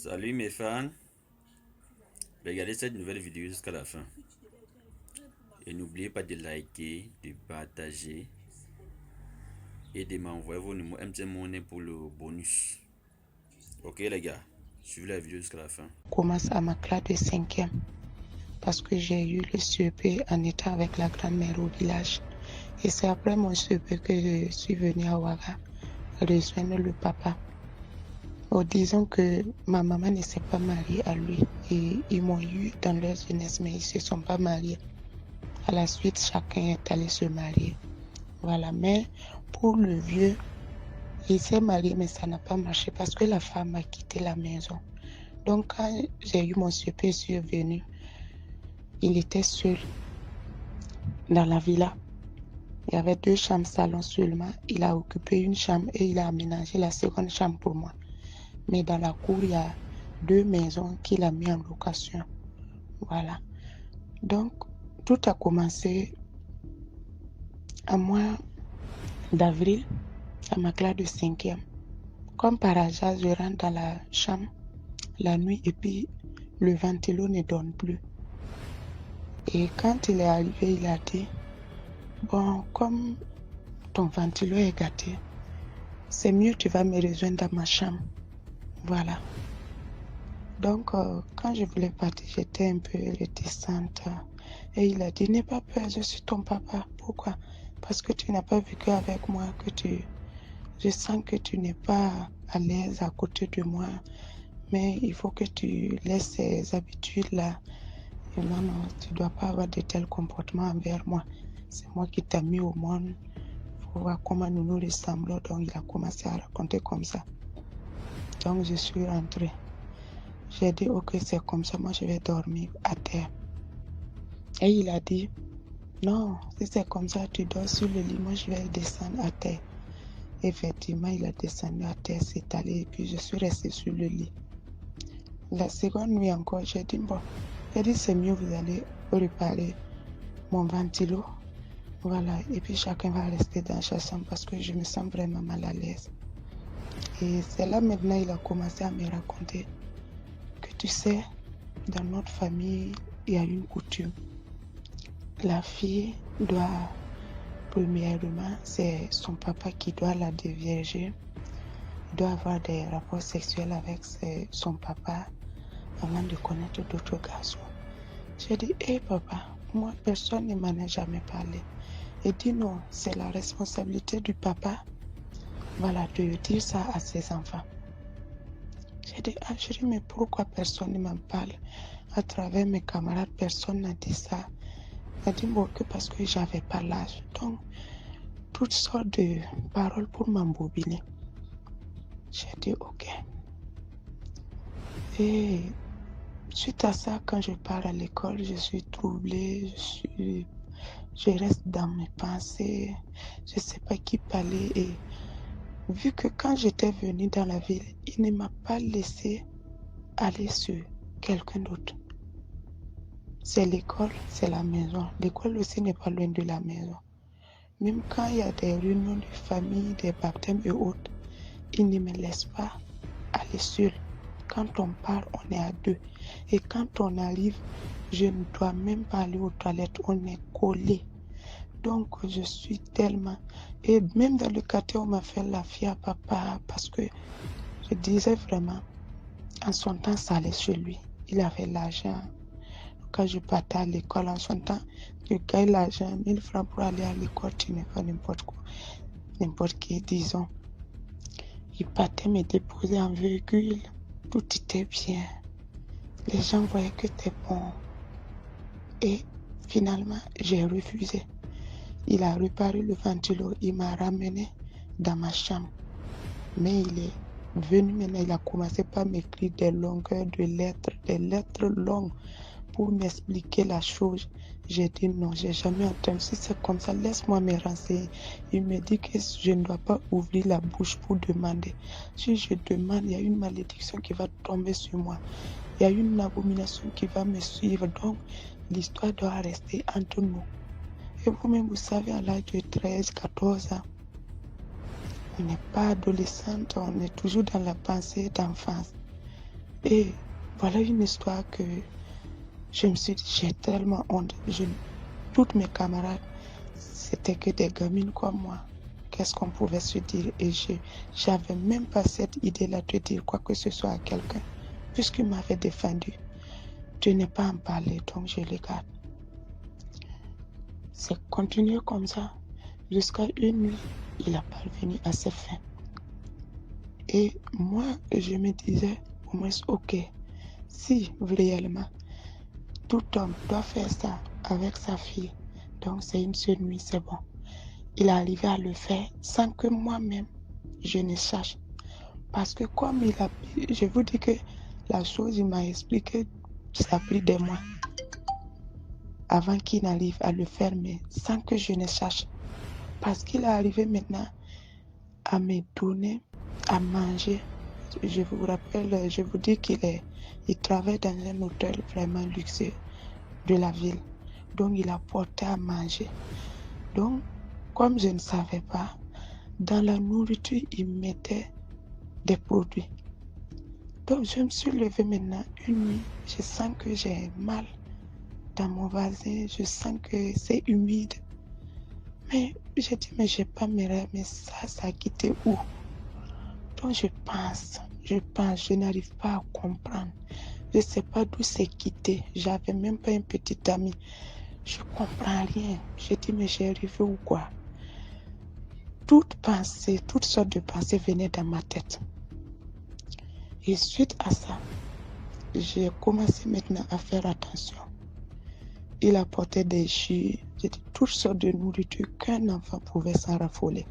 Salut mes fans, regardez cette nouvelle vidéo jusqu'à la fin. Et n'oubliez pas de liker, de partager et de m'envoyer vos numéros MTN pour le bonus. Ok les gars, suivez la vidéo jusqu'à la fin. Commence à ma classe de 5e parce que j'ai eu le CEP en étant avec la grand-mère au village. Et c'est après mon CEP que je suis venue à Ouaga rejoindre le papa. Disons que ma maman ne s'est pas mariée à lui et ils m'ont eu dans leur jeunesse, mais ils ne se sont pas mariés. À la suite, chacun est allé se marier. Voilà, mais pour le vieux, il s'est marié, mais ça n'a pas marché parce que la femme a quitté la maison. Donc, quand j'ai eu mon CEP, je suis venue. Il était seul dans la villa. Il y avait 2 chambres salon seulement. Il a occupé une chambre et il a aménagé la seconde chambre pour moi. Mais dans la cour, il y a 2 maisons qu'il a mis en location. Voilà. Donc, tout a commencé à mois d'avril, à ma classe de 5e. Comme par hasard, je rentre dans la chambre la nuit et puis le ventilo ne donne plus. Et quand il est arrivé, il a dit, bon, comme ton ventilo est gâté, c'est mieux tu vas me rejoindre dans ma chambre. Voilà. Donc, quand je voulais partir, j'étais un peu réticente. Et il a dit, n'aie pas peur, je suis ton papa. Pourquoi? Parce que tu n'as pas vécu avec moi, je sens que tu n'es pas à l'aise à côté de moi. Mais il faut que tu laisses ces habitudes-là. Et non, tu ne dois pas avoir de tels comportements envers moi. C'est moi qui t'ai mis au monde. Il faut voir comment nous nous ressemblons. Donc, il a commencé à raconter comme ça. Donc, je suis rentrée. J'ai dit, ok, c'est comme ça, moi je vais dormir à terre. Et il a dit, non, si c'est comme ça, tu dors sur le lit, moi je vais descendre à terre. Effectivement, il a descendu à terre, s'est allé, et puis je suis restée sur le lit. La seconde nuit encore, j'ai dit, bon, c'est mieux, vous allez réparer mon ventilo. Voilà, et puis chacun va rester dans sa chambre parce que je me sens vraiment mal à l'aise. Et c'est là maintenant, il a commencé à me raconter que tu sais, dans notre famille, il y a une coutume. La fille doit, premièrement, c'est son papa qui doit la dévierger. Il doit avoir des rapports sexuels avec son papa avant de connaître d'autres garçons. J'ai dit, hé papa, moi personne ne m'en a jamais parlé. Il dit non, c'est la responsabilité du papa, voilà, de dire ça à ses enfants. J'ai dit, mais pourquoi personne ne m'en parle? À travers mes camarades, personne n'a dit ça. Il a dit, bon, que parce que j'avais pas l'âge. Donc, toutes sortes de paroles pour m'embobiner. J'ai dit, ok. Et suite à ça, quand je pars à l'école, je suis troublée, je reste dans mes pensées, je ne sais pas qui parler. Et vu que quand j'étais venue dans la ville, il ne m'a pas laissé aller sur quelqu'un d'autre. C'est l'école, c'est la maison. L'école aussi n'est pas loin de la maison. Même quand il y a des réunions de famille, des baptêmes et autres, il ne me laisse pas aller seul. Quand on part, on est à 2. Et quand on arrive, je ne dois même pas aller aux toilettes, on est collé. Donc, je suis tellement... Et même dans le quartier, on m'a fait la fille à papa parce que je disais vraiment, en son temps, ça allait chez lui. Il avait l'argent. Quand je partais à l'école, en son temps, je gagne l'argent, 1000 francs pour aller à l'école, tu n'es pas n'importe quoi, n'importe qui, disons. Il partait me déposer en véhicule, tout était bien. Les gens voyaient que c'était bon. Et finalement, j'ai refusé. Il a réparé le ventilo, il m'a ramené dans ma chambre. Mais il est venu maintenant, il a commencé par m'écrire des longueurs de lettres, des lettres longues pour m'expliquer la chose. J'ai dit non, j'ai jamais entendu. Si c'est comme ça, laisse-moi me renseigner. Il me dit que je ne dois pas ouvrir la bouche pour demander. Si je demande, il y a une malédiction qui va tomber sur moi. Il y a une abomination qui va me suivre. Donc, l'histoire doit rester entre nous. Et vous-même, vous savez, à l'âge de 13, 14 ans, on n'est pas adolescente, on est toujours dans la pensée d'enfance. Et voilà une histoire que je me suis dit, j'ai tellement honte. Toutes mes camarades, c'était que des gamines comme moi. Qu'est-ce qu'on pouvait se dire? Et j'avais même pas cette idée-là de dire quoi que ce soit à quelqu'un, puisqu'il m'avait défendu. Je n'ai pas en parler, donc je le garde. C'est continué comme ça jusqu'à une nuit. Il a parvenu à ses fins. Et moi, je me disais, au moins, ok, si réellement tout homme doit faire ça avec sa fille, donc c'est une seule nuit, c'est bon. Il est arrivé à le faire sans que moi-même, je ne sache. Parce que comme je vous dis que la chose, il m'a expliqué, ça a pris des mois avant qu'il n'arrive à le faire, mais sans que je ne sache. Parce qu'il est arrivé maintenant à me donner à manger. Je vous rappelle, je vous dis il travaille dans un hôtel vraiment luxueux de la ville. Donc, il a porté à manger. Donc, comme je ne savais pas, dans la nourriture, il mettait des produits. Donc, je me suis levée maintenant une nuit. Je sens que j'ai mal dans mon vasin. Je sens que c'est humide. Mais j'ai dit, mais j'ai pas mes rêves. Mais ça a quitté où? Donc, je pense, je n'arrive pas à comprendre. Je ne sais pas d'où c'est quitté. J'avais même pas un petit ami. Je ne comprends rien. Je dis, mais j'ai arrivé où quoi? Toutes sortes de pensées venaient dans ma tête. Et suite à ça, j'ai commencé maintenant à faire attention. Il apportait des jus, toutes sortes de nourriture qu'un enfant pouvait s'en raffoler.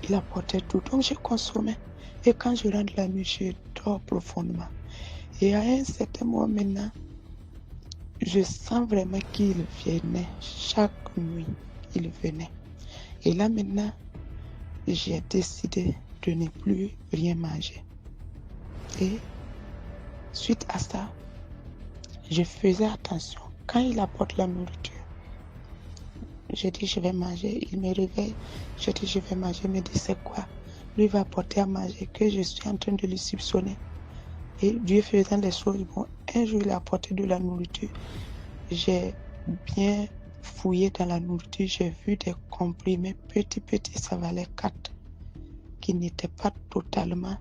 Il apportait tout, donc je consommais. Et quand je rentre la nuit, je dors profondément. Et à un certain moment maintenant, je sens vraiment qu'il venait. Chaque nuit, il venait. Et là maintenant, j'ai décidé de ne plus rien manger. Et suite à ça, je faisais attention. Quand il apporte la nourriture, je dis je vais manger. Il me réveille. Je dis je vais manger. Il me dit c'est quoi? Lui va apporter à manger que je suis en train de lui soupçonner. Et Dieu faisant les choses, bon, un jour il a apporté de la nourriture. J'ai bien fouillé dans la nourriture. J'ai vu des comprimés petits, ça valait 4, qui n'étaient pas totalement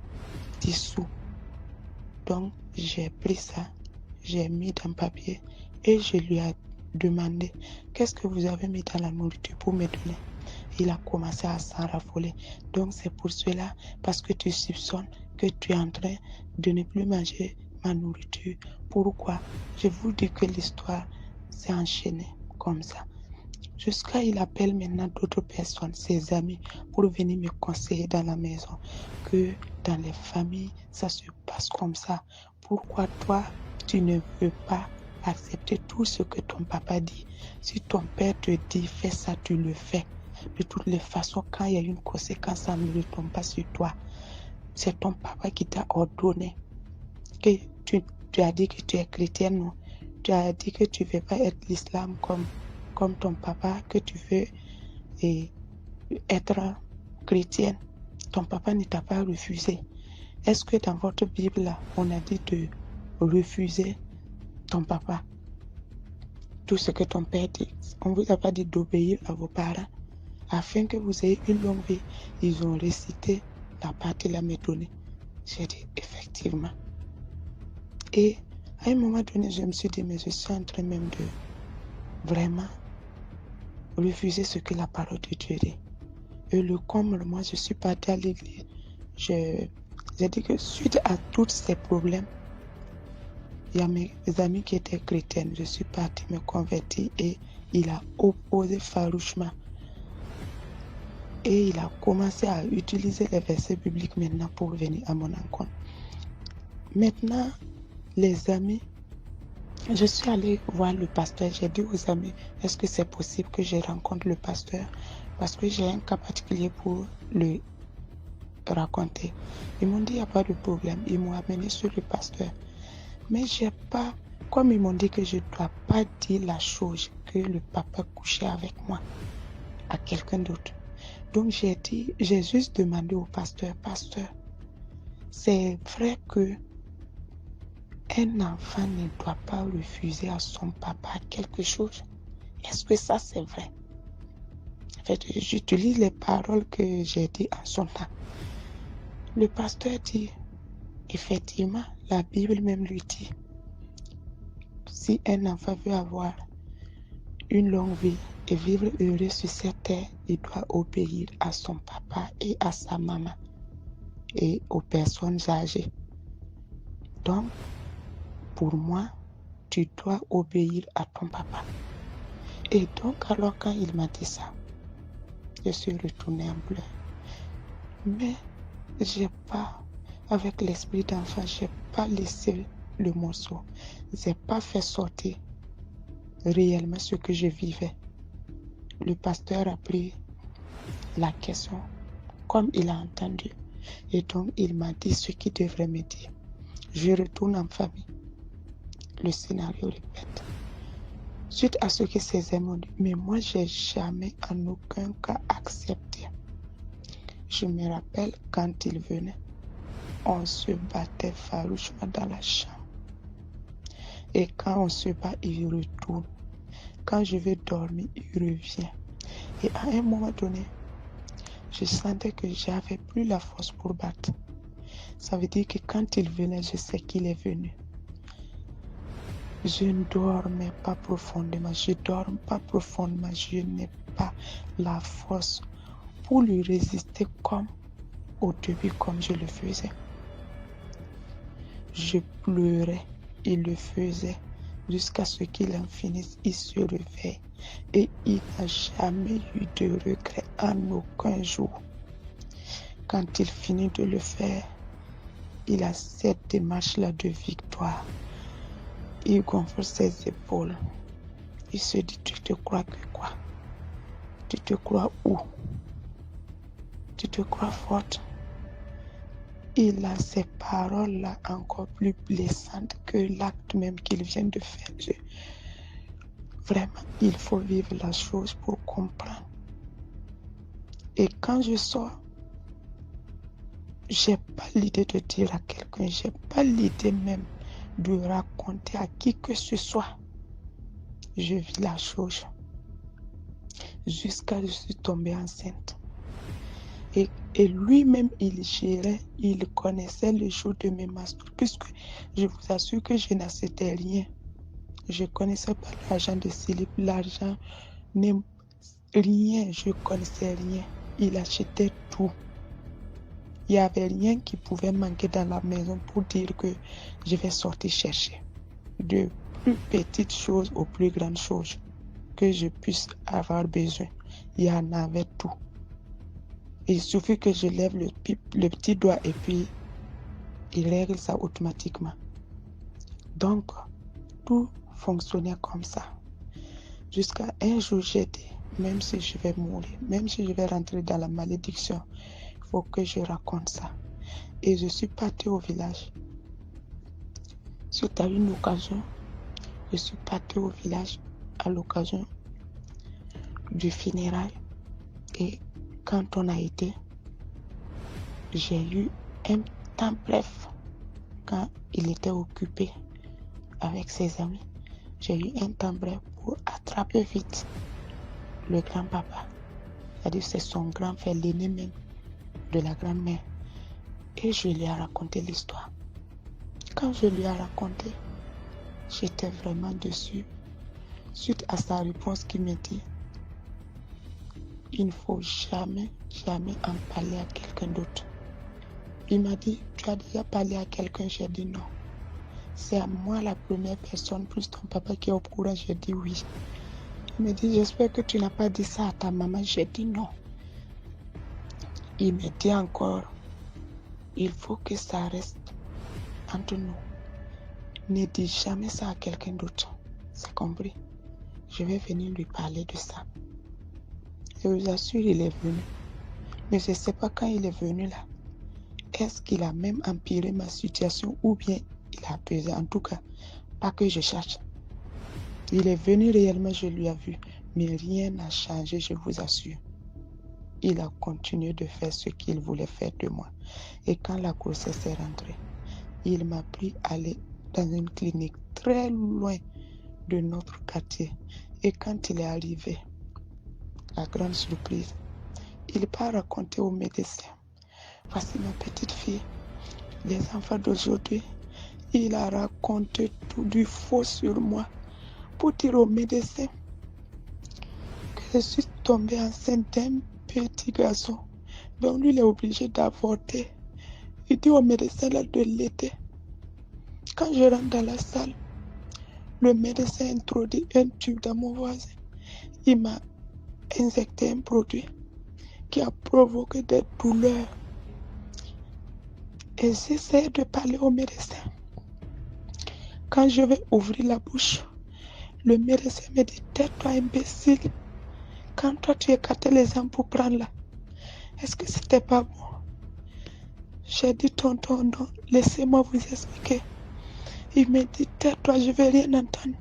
dissous. Donc, j'ai pris ça, j'ai mis dans le papier et je lui ai demandé qu'est-ce que vous avez mis dans la nourriture pour me donner. Il a commencé à s'en raffoler. Donc, c'est pour cela, parce que tu soupçonnes que tu es en train de ne plus manger ma nourriture. Pourquoi? Je vous dis que l'histoire s'est enchaînée comme ça. Jusqu'à il appelle maintenant d'autres personnes, ses amis, pour venir me conseiller dans la maison. Que dans les familles, ça se passe comme ça. Pourquoi toi, tu ne veux pas accepter tout ce que ton papa dit? Si ton père te dit, fais ça, tu le fais. De toutes les façons, quand il y a une conséquence, ça ne tombe pas sur toi. C'est ton papa qui t'a ordonné. Que tu as dit que tu es chrétienne, non? Tu as dit que tu ne veux pas être l'islam comme ton papa, que tu veux être chrétienne. Ton papa ne t'a pas refusé. Est-ce que dans votre Bible, là, on a dit de refuser ton papa? Tout ce que ton père dit. On ne vous a pas dit d'obéir à vos parents afin que vous ayez une longue vie. Ils ont récité la partie là me donner. J'ai dit effectivement. Et à un moment donné, je me suis dit, mais je suis en train même de vraiment refuser ce que la parole de Dieu dit. Et le comble, moi, je suis partie à l'église. J'ai dit que suite à tous ces problèmes, il y a mes amis qui étaient chrétiennes. Je suis partie me convertir et il a opposé farouchement. Et il a commencé à utiliser les versets bibliques maintenant pour venir à mon encontre. Maintenant, les amis, je suis allée voir le pasteur. J'ai dit aux amis, est-ce que c'est possible que je rencontre le pasteur? Parce que j'ai un cas particulier pour le raconter. Ils m'ont dit, il n'y a pas de problème. Ils m'ont amené sur le pasteur. Mais j'ai pas, comme ils m'ont dit que je ne dois pas dire la chose, que le papa couchait avec moi, à quelqu'un d'autre. Donc j'ai juste demandé au pasteur, c'est vrai que un enfant ne doit pas refuser à son papa quelque chose. Est-ce que ça c'est vrai? En fait, j'utilise les paroles que j'ai dites en son temps. Le pasteur dit, effectivement, la Bible même lui dit, si un enfant veut avoir une longue vie et vivre heureux sur cette terre, il doit obéir à son papa et à sa maman et aux personnes âgées. Donc, pour moi, tu dois obéir à ton papa. Et donc, alors quand il m'a dit ça, je suis retournée en pleurs. Mais j'ai pas, avec l'esprit d'enfant, j'ai pas laissé le morceau. J'ai pas fait sortir réellement ce que je vivais. Le pasteur a pris la question comme il a entendu. Et donc, il m'a dit ce qu'il devrait me dire. Je retourne en famille. Le scénario répète. Suite à ce que ses amis ont dit, mais moi, j'ai jamais en aucun cas accepté. Je me rappelle quand il venait, on se battait farouchement dans la chambre. Et quand on se bat, il retourne. Quand je vais dormir, il revient. Et à un moment donné, je sentais que j'avais plus la force pour battre. Ça veut dire que quand il venait, je sais qu'il est venu. Je ne dormais pas profondément. Je ne dors pas profondément. Je n'ai pas la force pour lui résister comme au début, comme je le faisais. Je pleurais. Il le faisait jusqu'à ce qu'il en finisse. Il se réveille. Et il n'a jamais eu de regret en aucun jour. Quand il finit de le faire, il a cette démarche-là de victoire. Il gonfle ses épaules. Il se dit, tu te crois que quoi? Tu te crois où? Tu te crois forte? Il a ces paroles-là encore plus blessantes que l'acte même qu'il vient de faire. Vraiment, il faut vivre la chose pour comprendre. Et quand je sors, j'ai pas l'idée de dire à quelqu'un, j'ai pas l'idée même de raconter à qui que ce soit. Je vis la chose jusqu'à ce que je suis tombée enceinte. Et lui-même, il gérait, il connaissait le jour de mes menstrues, puisque je vous assure que je n'achetais rien. Je ne connaissais pas l'argent de slip, l'argent, rien, je ne connaissais rien. Il achetait tout. Il n'y avait rien qui pouvait manquer dans la maison pour dire que je vais sortir chercher. De plus petites choses aux plus grandes choses que je puisse avoir besoin. Il y en avait tout. Il suffit que je lève le petit doigt et puis il règle ça automatiquement. Donc, tout fonctionnait comme ça. Jusqu'à un jour, j'ai dit, même si je vais mourir, même si je vais rentrer dans la malédiction, il faut que je raconte ça. Et je suis partie au village. Suite à une occasion, je suis partie au village à l'occasion du funérail. Et quand on a été, j'ai eu un temps bref. Quand il était occupé avec ses amis, j'ai eu un temps bref pour attraper vite le grand-papa. C'est-à-dire c'est son grand-frère, l'aîné même de la grand-mère. Et je lui ai raconté l'histoire. Quand je lui ai raconté, j'étais vraiment dessus. Suite à sa réponse qui me dit, il ne faut jamais, jamais en parler à quelqu'un d'autre. Il m'a dit, tu as déjà parlé à quelqu'un? J'ai dit non. C'est à moi la première personne, plus ton papa qui est au courant. J'ai dit oui. Il me dit, j'espère que tu n'as pas dit ça à ta maman. J'ai dit non. Il me dit encore, il faut que ça reste entre nous. Ne dis jamais ça à quelqu'un d'autre. C'est compris? Je vais venir lui parler de ça. Je vous assure, il est venu. Mais je ne sais pas quand il est venu là. Est-ce qu'il a même empiré ma situation ou bien il a pesé? En tout cas, pas que je cherche. Il est venu réellement, je lui ai vu. Mais rien n'a changé, je vous assure. Il a continué de faire ce qu'il voulait faire de moi. Et quand la grossesse est rentrée, il m'a pris à aller dans une clinique très loin de notre quartier. Et quand il est arrivé, la grande surprise, il n'a pas raconté au médecin. Voici ma petite fille, les enfants d'aujourd'hui. Il a raconté tout du faux sur moi pour dire au médecin que je suis tombée enceinte d'un petit garçon. Donc lui, il est obligé d'avorter. Il dit au médecin là de l'aider. Quand je rentre dans la salle, le médecin introduit un tube dans mon voisin. Il m'a injecté un produit qui a provoqué des douleurs. Et j'essaie de parler au médecin. Quand je vais ouvrir la bouche, le médecin me dit, tais-toi imbécile. Quand toi tu écartais les jambes pour prendre là, est-ce que c'était pas bon? J'ai dit, tonton, non, laissez-moi vous expliquer. Il me dit, tais-toi, je ne vais rien entendre.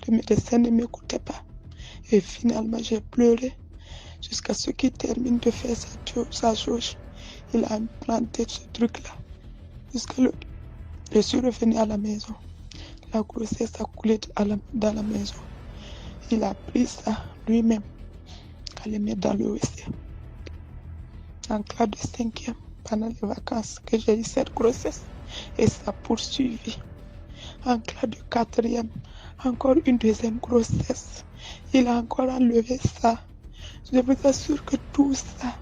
Le médecin ne m'écoutait pas. Et finalement, j'ai pleuré jusqu'à ce qu'il termine de faire sa jauge. Il a implanté ce truc-là. Je suis revenu à la maison. La grossesse a coulé dans la maison. Il a pris ça lui-même, à le mettre dans le WC. En classe de 5e, pendant les vacances, que j'ai eu cette grossesse. Et ça a poursuivi. En classe de 4e, encore une deuxième grossesse. Il a encore enlevé ça. Je vous assure que tout ça,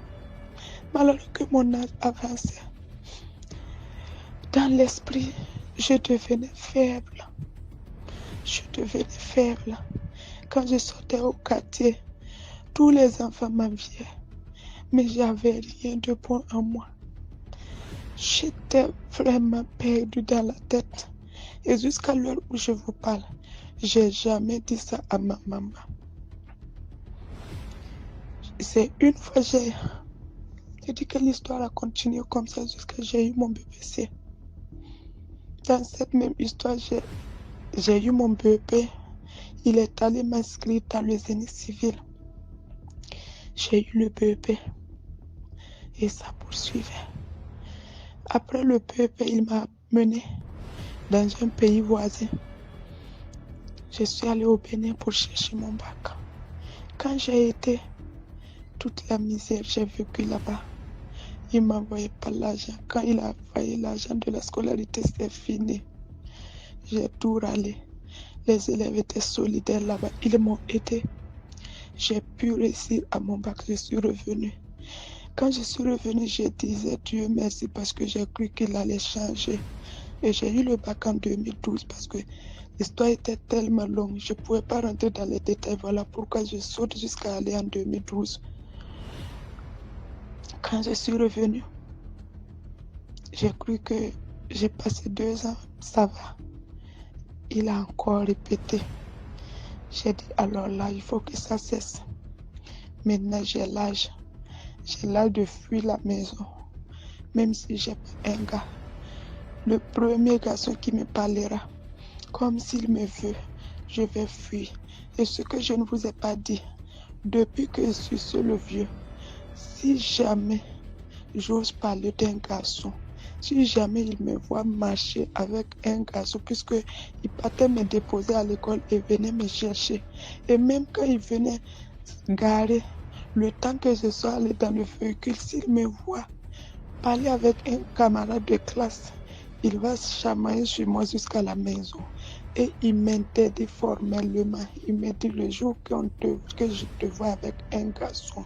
malgré que mon âge avançait, dans l'esprit, je devenais faible. Je devenais faible. Quand je sortais au quartier, tous les enfants m'enviaient, mais j'avais rien de bon en moi. J'étais vraiment perdue dans la tête. Et jusqu'à l'heure où je vous parle, j'ai jamais dit ça à ma maman. C'est une fois j'ai dit que l'histoire a continué comme ça jusqu'à j'ai eu mon bébé. Dans cette même histoire, j'ai eu mon bébé. Il est allé m'inscrire dans le génie civil. J'ai eu le bébé et ça poursuivait. Après le bébé, il m'a mené dans un pays voisin. Je suis allée au Bénin pour chercher mon bac. Quand j'ai été, toute la misère j'ai vécu là-bas. Il ne m'envoyait pas l'argent. Quand il a envoyé l'argent de la scolarité, c'est fini. J'ai tout râlé. Les élèves étaient solidaires là-bas. Ils m'ont aidé. J'ai pu réussir à mon bac. Je suis revenue. Quand je suis revenue, je disais Dieu merci parce que j'ai cru qu'il allait changer. Et j'ai eu le bac en 2012 parce que l'histoire était tellement longue. Je ne pouvais pas rentrer dans les détails. Voilà pourquoi je saute jusqu'à aller en 2012. Quand je suis revenue, j'ai cru que j'ai passé 2 ans, ça va. Il a encore répété. J'ai dit, alors là, il faut que ça cesse. Maintenant, j'ai l'âge. J'ai l'âge de fuir la maison. Même si j'ai pas un gars. Le premier garçon qui me parlera, comme s'il me veut, je vais fuir. Et ce que je ne vous ai pas dit, depuis que je suis sur le vieux, si jamais j'ose parler d'un garçon, si jamais il me voit marcher avec un garçon, puisqu'il partait me déposer à l'école et venait me chercher. Et même quand il venait garer, le temps que je sois allé dans le véhicule, s'il me voit parler avec un camarade de classe, il va se chamailler sur moi jusqu'à la maison. Et il m'interdit formellement. Il me dit le jour que je te vois avec un garçon,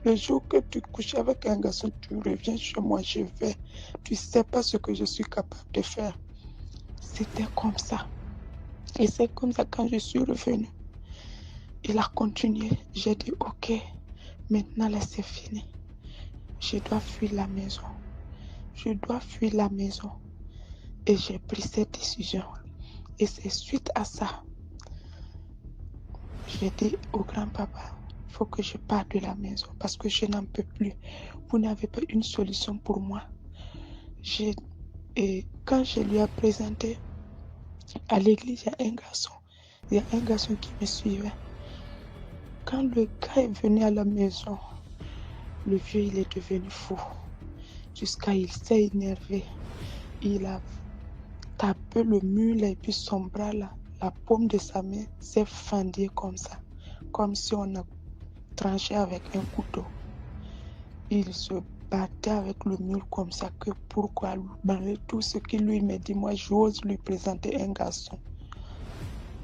le jour que tu couches avec un garçon, tu reviens chez moi, je vais. Tu ne sais pas ce que je suis capable de faire. C'était comme ça. Et c'est comme ça quand je suis revenue. Il a continué. J'ai dit, ok, maintenant là c'est fini. Je dois fuir la maison. Je dois fuir la maison. Et j'ai pris cette décision. Et c'est suite à ça, j'ai dit au grand-papa, il faut que je parte de la maison parce que je n'en peux plus. Vous n'avez pas une solution pour moi. Et quand je lui ai présenté à l'église, il y a un garçon qui me suivait. Quand le gars est venu à la maison, le vieux il est devenu fou. Jusqu'à il s'est énervé. Il a tapé le mur et puis son bras là, la paume de sa main s'est fendue comme ça, comme si on a tranché avec un couteau. Il se battait avec le mur comme ça, que pourquoi, malgré tout ce qu'il lui m'a dit, moi j'ose lui présenter un garçon.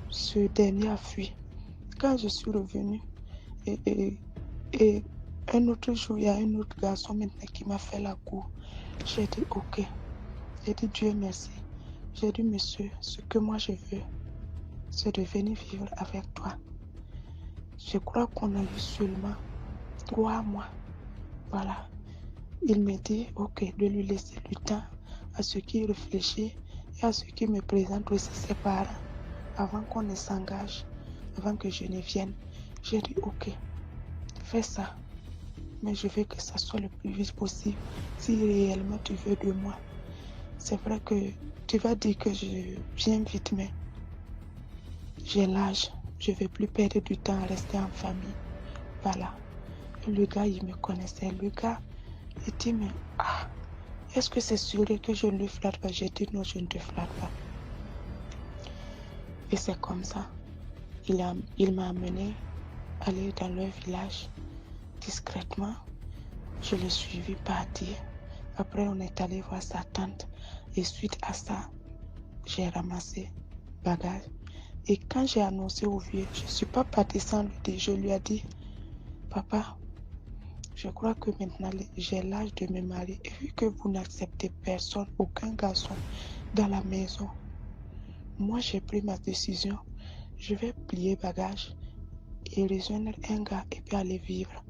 Ce dernier a fui. Quand je suis revenue, et un autre jour, il y a un autre garçon maintenant qui m'a fait la cour. J'ai dit ok. J'ai dit Dieu merci. J'ai dit monsieur, ce que moi je veux, c'est de venir vivre avec toi. Je crois qu'on a eu seulement 3 mois. Voilà. Il me dit ok, de lui laisser du temps à ce qu'il réfléchit et à ce qu'il me présente aussi ses parents avant qu'on ne s'engage, avant que je ne vienne. J'ai dit ok, fais ça. Mais je veux que ça soit le plus vite possible si réellement tu veux de moi. C'est vrai que tu vas dire que je viens vite, mais j'ai l'âge. Je ne vais plus perdre du temps à rester en famille. Voilà. Le gars, il me connaissait. Le gars, il dit, mais est-ce que c'est sûr que je ne le flatte pas? J'ai dit non, je ne te flatte pas. Et c'est comme ça. Il m'a amené à aller dans leur village discrètement. Je l'ai suivi partir. Après, on est allé voir sa tante. Et suite à ça, j'ai ramassé bagage. Et quand j'ai annoncé au vieux, je ne suis pas partie sans lui dire. Je lui ai dit, papa, je crois que maintenant j'ai l'âge de me marier. Et vu que vous n'acceptez personne, aucun garçon dans la maison, moi j'ai pris ma décision. Je vais plier bagage et rejoindre un gars et puis aller vivre.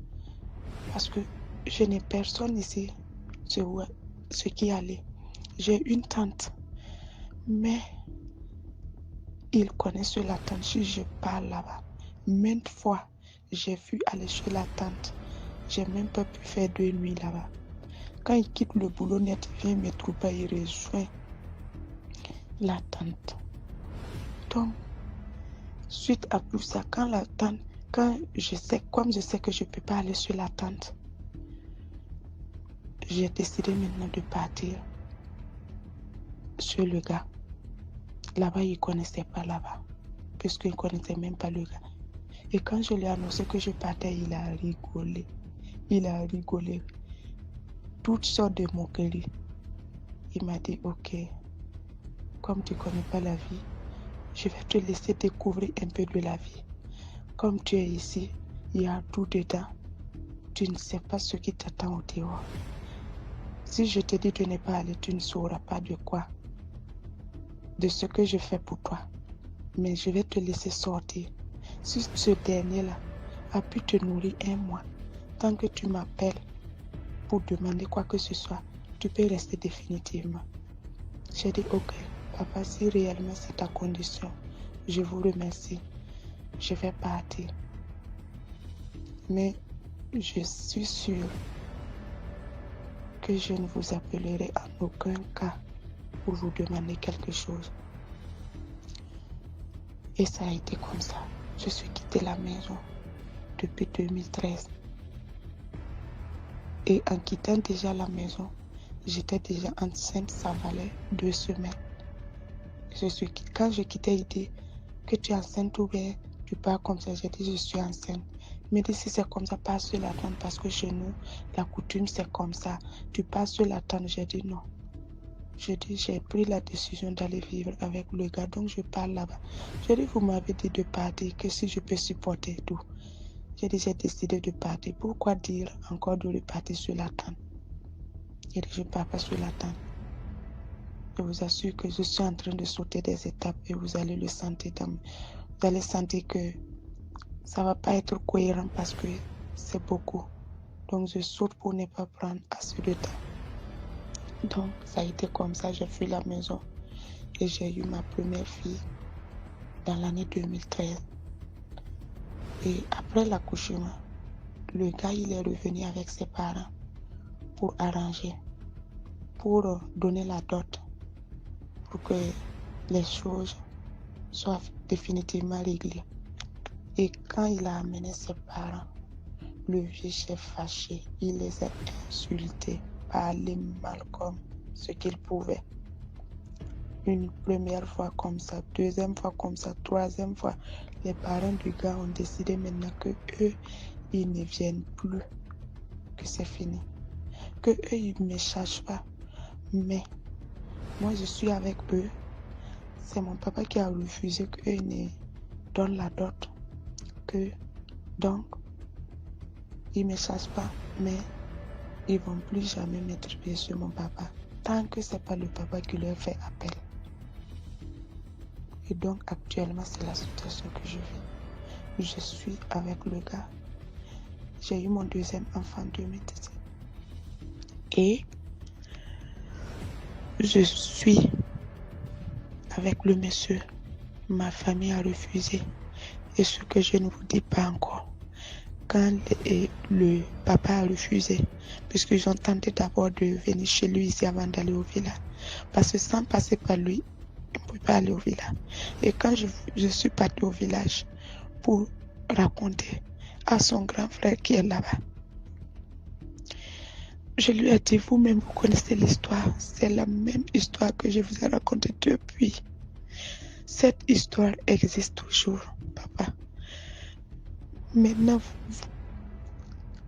Parce que je n'ai personne ici, ce qui allait. J'ai une tante, mais il connaît sur la tante si je parle là-bas. Maintes fois, j'ai vu aller chez la tante. J'ai même pas pu faire 2 nuits là-bas. Quand il quitte le boulot net, il vient me trouver, il rejoint la tante. Donc, suite à tout ça, comme je sais que je ne peux pas aller sur la tante, j'ai décidé maintenant de partir sur le gars. Là-bas, il ne connaissait pas là-bas, puisqu'il ne connaissait même pas le gars. Et quand je lui ai annoncé que je partais, il a rigolé. Il a rigolé. Toutes sortes de moqueries. Il m'a dit, ok, comme tu ne connais pas la vie, je vais te laisser découvrir un peu de la vie. Comme tu es ici, il y a tout dedans. Tu ne sais pas ce qui t'attend au dehors. Si je te dis de ne pas aller, tu ne sauras pas de quoi. De ce que je fais pour toi. Mais je vais te laisser sortir. Si ce dernier-là a pu te nourrir 1 mois, tant que tu m'appelles pour demander quoi que ce soit, tu peux rester définitivement. J'ai dit ok, papa, si réellement c'est ta condition, je vous remercie. Je vais partir. Mais je suis sûre que je ne vous appellerai en aucun cas pour vous demander quelque chose. Et ça a été comme ça. Je suis quitté la maison depuis 2013. Et en quittant déjà la maison, j'étais déjà enceinte, ça valait 2 semaines. Quand je quittais, il dit que tu es enceinte ou bien tu pars comme ça. J'ai dit je suis enceinte. Il me dit si c'est comme ça, passe sur la tente parce que chez nous, la coutume c'est comme ça. Tu passes sur la tente. J'ai dit non. J'ai pris la décision d'aller vivre avec le gars, donc je pars là-bas. J'ai dit, vous m'avez dit de partir, que si je peux supporter tout. J'ai décidé de partir. Pourquoi dire encore de repartir sur la tente? J'ai dit, je ne pars pas sur la tente. Je vous assure que je suis en train de sauter des étapes et vous allez le sentir. Vous allez sentir que ça ne va pas être cohérent parce que c'est beaucoup. Donc je saute pour ne pas prendre assez de temps. Donc, ça a été comme ça, j'ai fui la maison et j'ai eu ma première fille dans l'année 2013. Et après l'accouchement, le gars, il est revenu avec ses parents pour arranger, pour donner la dot, pour que les choses soient définitivement réglées. Et quand il a amené ses parents, le vieux chef fâché, il les a insultés, parlé mal comme ce qu'il pouvait. une première fois comme ça, deuxième fois comme ça, troisième fois. Les parents du gars ont décidé maintenant que eux, ils ne viennent plus, que c'est fini. Que eux, ils ne me cherchent pas. Mais moi, je suis avec eux. C'est mon papa qui a refusé qu'eux ne donnent la dot. Donc, ils ne me cherchent pas, mais ils ne vont plus jamais mettre pied sur mon papa. Tant que ce n'est pas le papa qui leur fait appel. Et donc, actuellement, c'est la situation que je vis. Je suis avec le gars. J'ai eu mon deuxième enfant en 2017. Et je suis avec le monsieur. Ma famille a refusé. Et ce que je ne vous dis pas encore. Quand le papa a refusé, puisqu'ils ont tenté d'abord de venir chez lui ici avant d'aller au village. Parce que sans passer par lui, on ne peut pas aller au village. Et quand je suis partie au village pour raconter à son grand frère qui est là-bas, je lui ai dit, vous-même, vous connaissez l'histoire. C'est la même histoire que je vous ai racontée depuis. Cette histoire existe toujours, papa. Maintenant,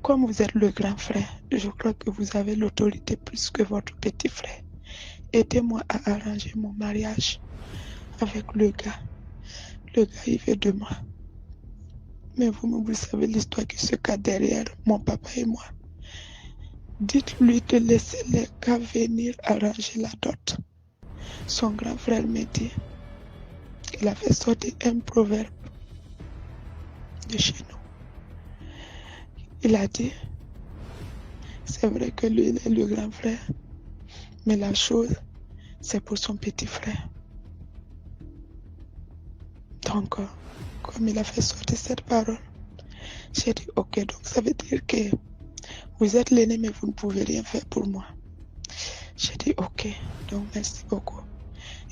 comme vous êtes le grand frère, je crois que vous avez l'autorité plus que votre petit frère. Aidez-moi à arranger mon mariage avec le gars. Le gars, il veut de moi. Mais vous savez l'histoire qui se cache derrière mon papa et moi. Dites-lui de laisser les gars venir arranger la dot. Son grand frère me dit, il a fait sortir un proverbe de chez nous. Il a dit, c'est vrai que lui, il est le grand frère, mais la chose, c'est pour son petit frère. Donc, comme il a fait sortir cette parole, j'ai dit, ok, donc ça veut dire que vous êtes l'aîné, mais vous ne pouvez rien faire pour moi. J'ai dit, ok, donc merci beaucoup.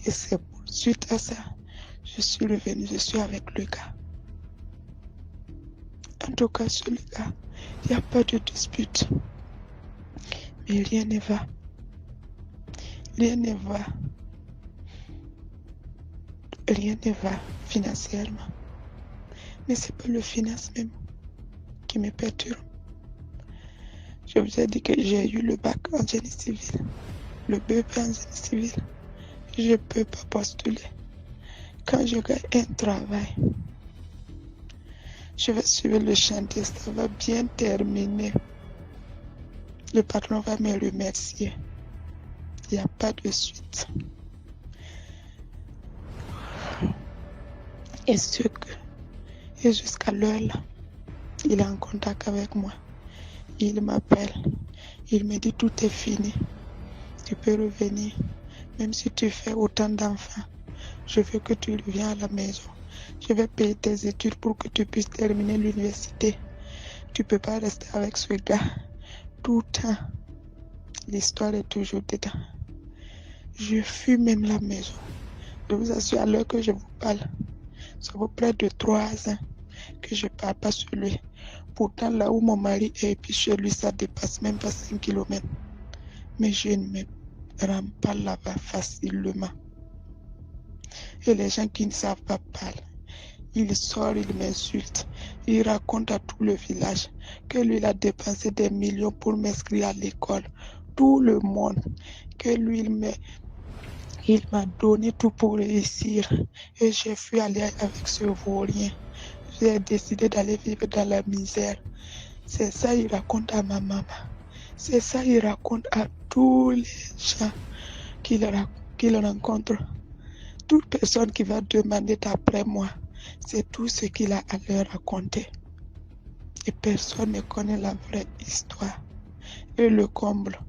Et c'est suite à ça, je suis revenue, je suis avec le gars. En tout cas, sur le gars, il n'y a pas de dispute. Mais rien ne va. Rien ne va. Rien ne va financièrement. Mais c'est pas le finance même qui me perturbe. Je vous ai dit que j'ai eu le bac en génie civil, le BEP en génie civil. Je ne peux pas postuler. Quand je gagne un travail, je vais suivre le chantier, ça va bien terminer. Le patron va me remercier. Il n'y a pas de suite. Et jusqu'à l'heure là, il est en contact avec moi. Il m'appelle. Il me dit tout est fini. Tu peux revenir. Même si tu fais autant d'enfants, je veux que tu reviens à la maison. Je vais payer tes études pour que tu puisses terminer l'université. Tu ne peux pas rester avec ce gars tout le temps. L'histoire est toujours dedans. Je fuis même la maison. Je vous assure, à l'heure que je vous parle, ça vaut près de 3 ans que je ne parle pas sur lui. Pourtant, là où mon mari est, et puis chez lui, ça dépasse même pas 5 km. Mais je ne me rends pas là-bas facilement. Et les gens qui ne savent pas parler, il sort, il m'insulte. Il raconte à tout le village que lui, il a dépensé des millions pour m'inscrire à l'école. Tout le monde, que lui, il m'a donné tout pour réussir. Et j'ai fui aller avec ce vaurien. J'ai décidé d'aller vivre dans la misère. C'est ça il raconte à ma maman. C'est ça il raconte à tous les gens qu'il rencontre. Toute personne qui va demander d'après moi, c'est tout ce qu'il a à leur raconter. Et personne ne connaît la vraie histoire. Et le comble,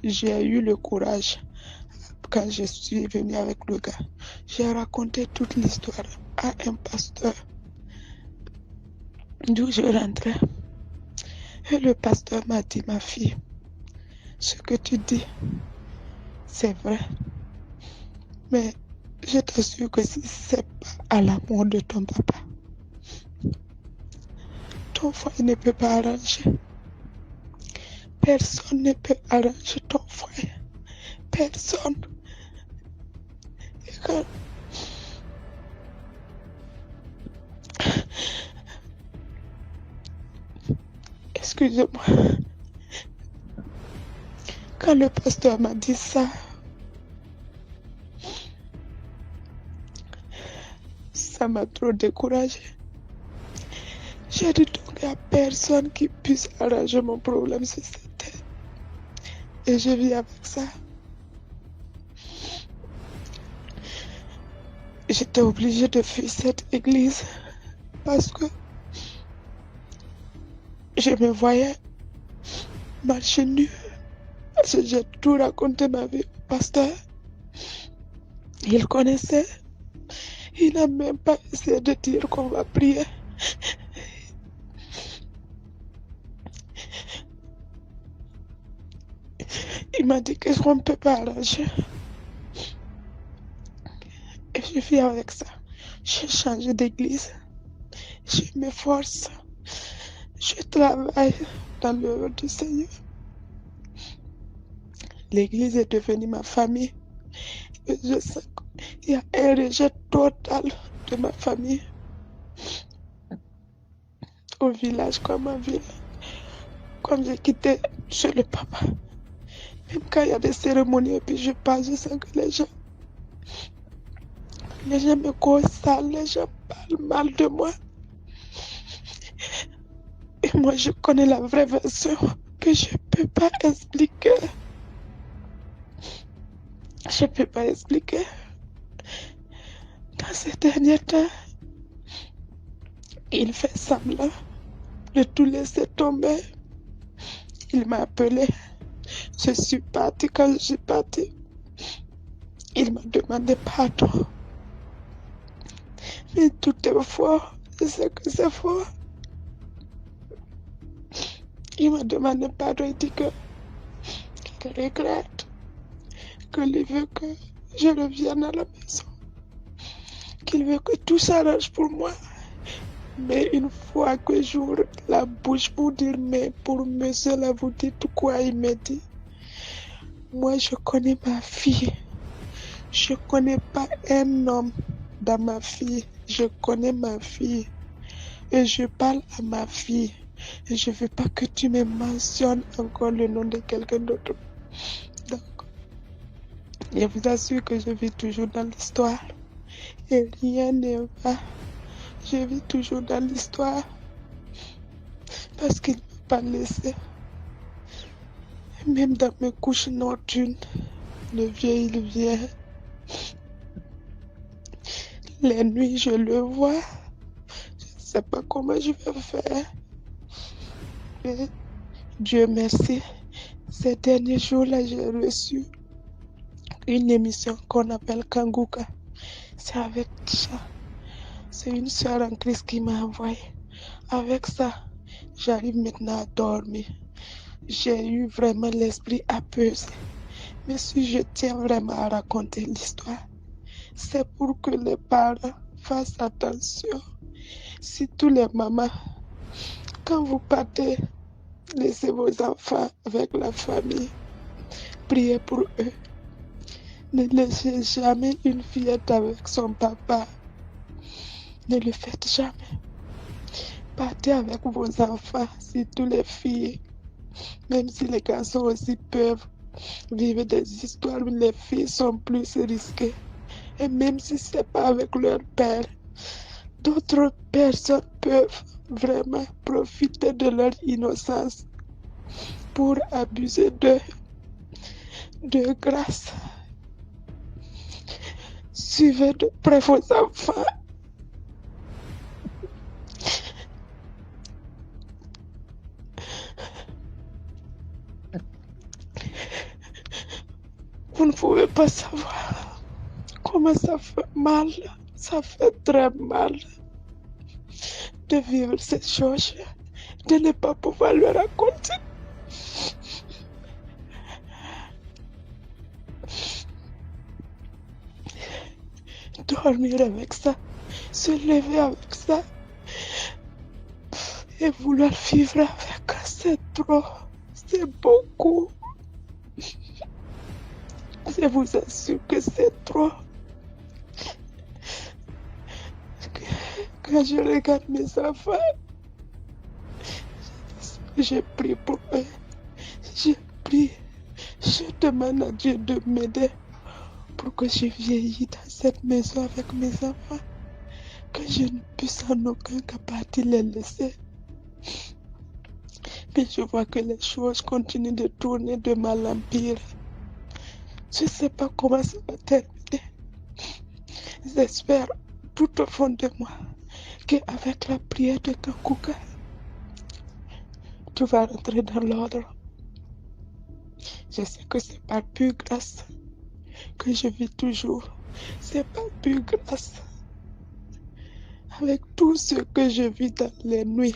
j'ai eu le courage, quand je suis venue avec le gars, j'ai raconté toute l'histoire à un pasteur d'où je rentrais. Et le pasteur m'a dit, ma fille, ce que tu dis, c'est vrai. Mais je t'assure que si ce n'est pas à l'amour de ton papa, ton foyer ne peut pas arranger. Personne ne peut arranger ton foyer. Personne. Quand, excusez-moi, quand le pasteur m'a dit ça, ça m'a trop découragée. J'ai dit donc il n'y a personne qui puisse arranger mon problème sur cette terre. Et je vis avec ça. J'étais obligée de fuir cette église parce que je me voyais marcher nue. Parce que j'ai tout raconté ma vie au pasteur. Il connaissait. Il n'a même pas essayé de dire qu'on va prier. Il m'a dit que qu'on ne peut pas arranger. Et je vis avec ça. J'ai changé d'église. Je m'efforce. Je travaille dans l'œuvre du Seigneur. L'église est devenue ma famille. Et je sais qu'il y a un rejet total de ma famille. Au village comme en ville. Comme j'ai quitté chez le papa. Même quand il y a des cérémonies et puis je passe, je sens que les gens me causent sale, les gens parlent mal de moi. Et moi je connais la vraie version que je ne peux pas expliquer. Je ne peux pas expliquer. Dans ces derniers temps, il fait semblant de tout laisser tomber. Il m'a appelé. Je suis partie. Quand je suis partie, il m'a demandé pardon. Mais tout est faux. Je sais que c'est faux. Il m'a demandé pardon. Il dit qu'il regrette. Qu'il veut que je revienne à la maison. Qu'il veut que tout s'arrange pour moi. Mais une fois que j'ouvre la bouche pour dire, mais pour monsieur là, vous dites quoi, il me dit. Moi, je connais ma fille. Je ne connais pas un homme dans ma fille. Je connais ma fille. Et je parle à ma fille. Et je ne veux pas que tu me mentionnes encore le nom de quelqu'un d'autre. Donc, je vous assure que je vis toujours dans l'histoire. Et rien ne va. Je vis toujours dans l'histoire. Parce qu'il ne m'a pas laissé. Même dans mes couches nocturnes, le vieux, il vient. Les nuits, je le vois. Je ne sais pas comment je vais faire. Mais Dieu merci. Ces derniers jours-là, j'ai reçu une émission qu'on appelle Kanguka. C'est avec ça. C'est une soeur en Christ qui m'a envoyé. Avec ça, j'arrive maintenant à dormir. J'ai eu vraiment l'esprit apaisé. Mais si je tiens vraiment à raconter l'histoire, c'est pour que les parents fassent attention. Si tous les mamans, quand vous partez, laissez vos enfants avec la famille, priez pour eux. Ne laissez jamais une fillette avec son papa. Ne le faites jamais. Partez avec vos enfants, surtout les filles. Même si les garçons aussi peuvent vivre des histoires où les filles sont plus risquées. Et même si ce n'est pas avec leur père, d'autres personnes peuvent vraiment profiter de leur innocence pour abuser de grâce. Suivez de près vos enfants. Vous ne pouvez pas savoir comment ça fait mal. Ça fait très mal de vivre ces choses, de ne pas pouvoir le raconter. Dormir avec ça, se lever avec ça et vouloir vivre avec, c'est trop, c'est beaucoup. Je vous assure que c'est trop. Quand je regarde mes enfants, j'ai prié pour eux. J'ai prié. Je demande à Dieu de m'aider pour que je vieillis dans cette maison avec mes enfants. Que je ne puisse en aucun cas partir les laisser. Mais je vois que les choses continuent de tourner de mal en pire. Je ne sais pas comment ça va terminer. J'espère tout au fond de moi qu'avec la prière de Kakuka, tout va rentrer dans l'ordre. Je sais que c'est par pure grâce que je vis toujours. C'est par pure grâce. Avec tout ce que je vis dans les nuits,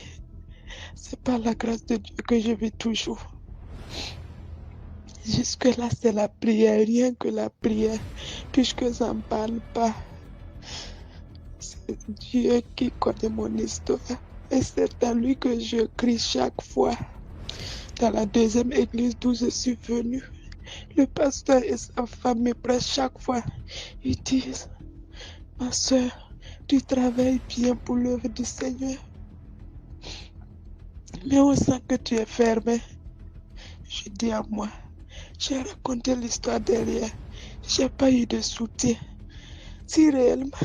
c'est par la grâce de Dieu que je vis toujours. Jusque-là, c'est la prière, rien que la prière, puisque ça n'en parle pas. C'est Dieu qui connaît mon histoire. Et c'est à lui que je crie chaque fois. Dans la deuxième église d'où je suis venue, le pasteur et sa femme me prêchent chaque fois. Ils disent, ma soeur, tu travailles bien pour l'œuvre du Seigneur. Mais on sent que tu es fermé. Je dis à moi, j'ai raconté l'histoire derrière. J'ai pas eu de soutien. Si réellement,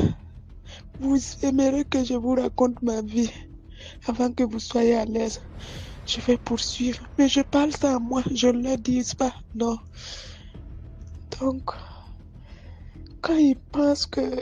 vous aimerez que je vous raconte ma vie avant que vous soyez à l'aise, je vais poursuivre. Mais je parle ça à moi, je ne le dis pas, non. Donc, quand ils pensent que